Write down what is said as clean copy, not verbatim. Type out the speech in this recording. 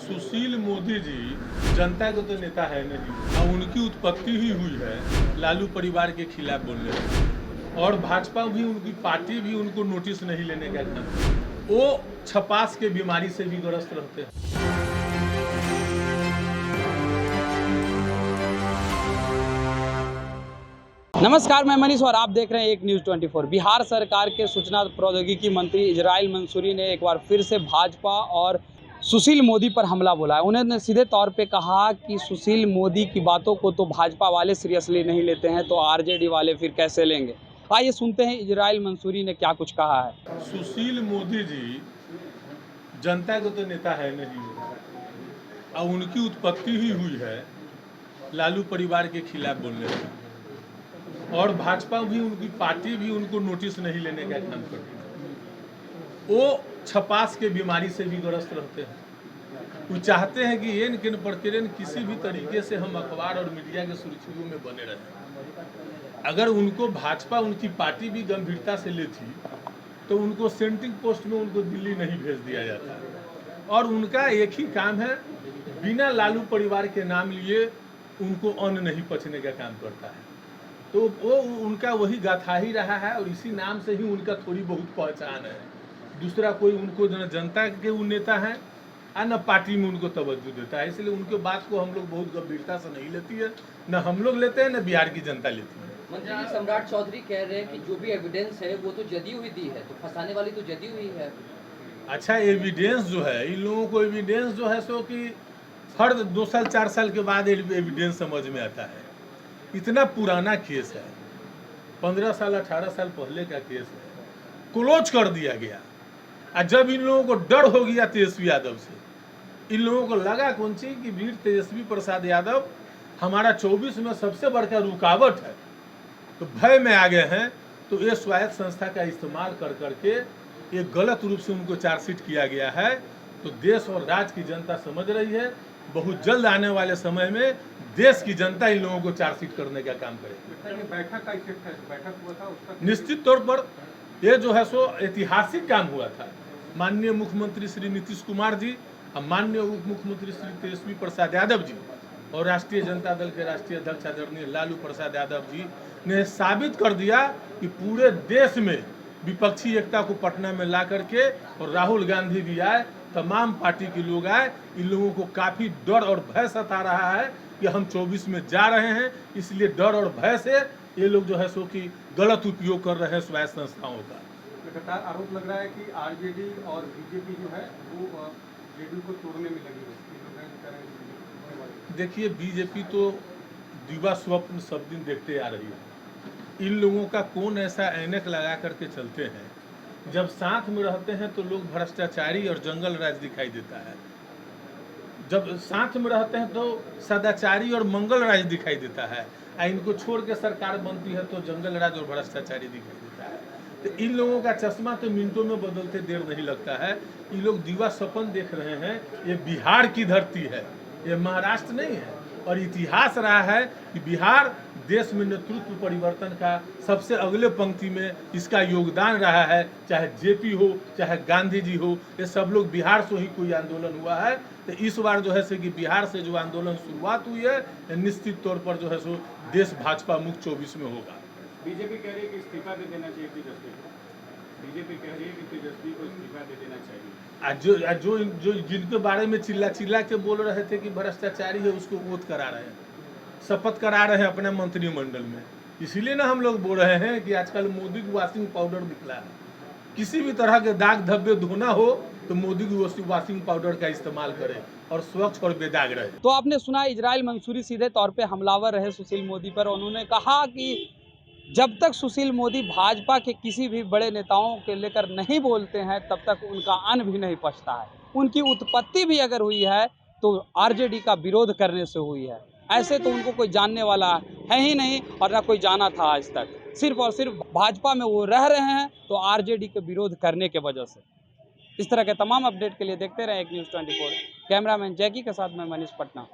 सुशील मोदी जी जनता के तो नेता है नहीं और उनकी उत्पत्ति ही हुई है लालू परिवार के खिलाफ बोलने से। और भाजपा भी, उनकी पार्टी भी उनको नोटिस नहीं लेने का काम। वो छपास के बीमारी से भी ग्रस्त रहते हैं। नमस्कार, मैं मनीष और आप देख रहे हैं एक न्यूज़ 24। बिहार सरकार के सूचना प्रौद्योगिकी मंत्री इजराइल मंसूरी ने एक बार फिर से भाजपा और सुशील मोदी पर हमला बोला है। उन्होंने सीधे तौर पे कहा कि सुशील मोदी की बातों को तो भाजपा वाले सीरियसली नहीं लेते हैं, तो आरजेडी वाले फिर कैसे लेंगे। आइए सुनते हैं इजराइल मंसूरी ने क्या कुछ कहा है। सुशील मोदी जी जनता के तो नेता है नहीं और उनकी उत्पत्ति ही हुई है लालू परिवार के खिलाफ बोलने से। और भाजपा भी, उनकी पार्टी भी उनको नोटिस नहीं लेने का काम करती है। वो छपास के बीमारी से भी ग्रस्त रहते हैं। वो चाहते हैं कि एन किन प्रक्रियन किसी भी तरीके से हम अखबार और मीडिया के सुर्खियों में बने रहें। अगर उनको भाजपा, उनकी पार्टी भी गंभीरता से लेती तो उनको सेंट्रिंग पोस्ट में उनको दिल्ली नहीं भेज दिया जाता। और उनका एक ही काम है, बिना लालू परिवार के नाम लिए उनको अन्न नहीं पचने का काम करता है। तो वो उनका वही गाथा ही रहा है और इसी नाम से ही उनका थोड़ी बहुत पहचान है। दूसरा कोई उनको न जनता के वो नेता हैं और न पार्टी में उनको तवज्जो देता है। इसलिए उनके बात को हम लोग बहुत गंभीरता से नहीं लेती है, न हम लोग लेते हैं न बिहार की जनता लेती है। मंत्री जी, सम्राट चौधरी कह रहे हैं कि जो भी एविडेंस है वो तो जदयू ही दी है, तो फंसाने वाली तो जदयू ही है। अच्छा, एविडेंस जो है, इन लोगों को एविडेंस जो है सो कि हर 2 साल 4 साल के बाद एविडेंस समझ में आता है। इतना पुराना केस है, 15 साल 18 साल पहले का केस है, क्लोज कर दिया गया। और जब इन लोगों को डर हो गया तेजस्वी यादव से, इन लोगों को लगा कौन सी कि वीर तेजस्वी प्रसाद यादव हमारा 24 में सबसे बड़का रुकावट है, तो भय में आ गए हैं। तो ये स्वायत्त संस्था का इस्तेमाल कर करके एक गलत रूप से उनको चार्जशीट किया गया है। तो देश और राज्य की जनता समझ रही है, बहुत जल्द आने वाले समय में देश की जनता इन लोगों को चार्जशीट करने का काम करेगी। बैठक का इफेक्ट है, बैठक हुआ था उसका निश्चित तौर पर ये जो है सो ऐतिहासिक काम हुआ था। माननीय मुख्यमंत्री श्री नीतीश कुमार जी और माननीय उप मुख्यमंत्री श्री तेजस्वी प्रसाद यादव जी और राष्ट्रीय जनता दल के राष्ट्रीय अध्यक्ष आदरणीय लालू प्रसाद यादव जी ने साबित कर दिया कि पूरे देश में विपक्षी एकता को पटना में ला करके, और राहुल गांधी भी आए, तमाम पार्टी के लोग आए। इन लोगों को काफ़ी डर और भय सता रहा है कि हम 24 में जा रहे हैं। इसलिए डर और भय से ये लोग जो है सो कि गलत उपयोग कर रहे हैं स्वायत्त संस्थाओं का। लगातार आरोप लग रहा है कि आरजेडी और बीजेपी जो है वो जेडीयू को तोड़ने में लगी है। देखिए, बीजेपी तो दिवा स्वप्न सब दिन देखते आ रही है। इन लोगों का कौन ऐसा ऐनक लगा करके चलते हैं, जब साथ में रहते हैं तो लोग भ्रष्टाचारी और जंगल राज दिखाई देता है। जब साथ में रहते हैं तो सदाचारी और मंगल राज दिखाई देता है। इनको छोड़ के सरकार बनती है तो जंगल राज और भ्रष्टाचारी दिखाई देता है। तो इन लोगों का चश्मा तो मिनटों में बदलते देर नहीं लगता है। ये लोग दिवा सपन देख रहे हैं। ये बिहार की धरती है, ये महाराष्ट्र नहीं है। और इतिहास रहा है कि बिहार देश में नेतृत्व परिवर्तन का सबसे अगले पंक्ति में इसका योगदान रहा है। चाहे जेपी हो, चाहे गांधी जी हो, ये सब लोग बिहार से ही कोई आंदोलन हुआ है। तो इस बार जो है सो कि बिहार से जो आंदोलन शुरुआत हुई है, निश्चित तौर पर जो है सो देश भाजपा मुक्त 24 में होगा। बीजेपी कह रही है कि इस्तीफा दे देना चाहिए तेजस्वी को। बीजेपी कह रही है कि तेजस्वी को इस्तीफा दे देना चाहिए। जो जिनके बारे में चिल्ला के बोल रहे थे कि भ्रष्टाचारी है, उसको वोट करा रहे हैं, शपथ करा रहे हैं अपने मंत्रिमंडल में। इसीलिए ना हम लोग बोल रहे हैं कि आजकल मोदी की वॉशिंग पाउडर निकला है। किसी भी तरह के दाग धब्बे धोना हो तो मोदी की वॉशिंग पाउडर का इस्तेमाल करें और स्वच्छ और बेदाग रहे। तो आपने सुना, इजराइल मंसूरी सीधे तौर पे हमलावर रहे सुशील मोदी पर। उन्होंने कहा कि जब तक सुशील मोदी भाजपा के किसी भी बड़े नेताओं के लेकर नहीं बोलते हैं, तब तक उनका अन्न भी नहीं पचता है। उनकी उत्पत्ति भी अगर हुई है तो आरजेडी का विरोध करने से हुई है। ऐसे तो उनको कोई जानने वाला है ही नहीं और ना कोई जाना था आज तक। सिर्फ और सिर्फ भाजपा में वो रह रहे हैं तो आरजेडी के विरोध करने के वजह से। इस तरह के तमाम अपडेट के लिए देखते रहें एक न्यूज़ 24। कैमरामैन जैकी के साथ मैं मनीष पटना।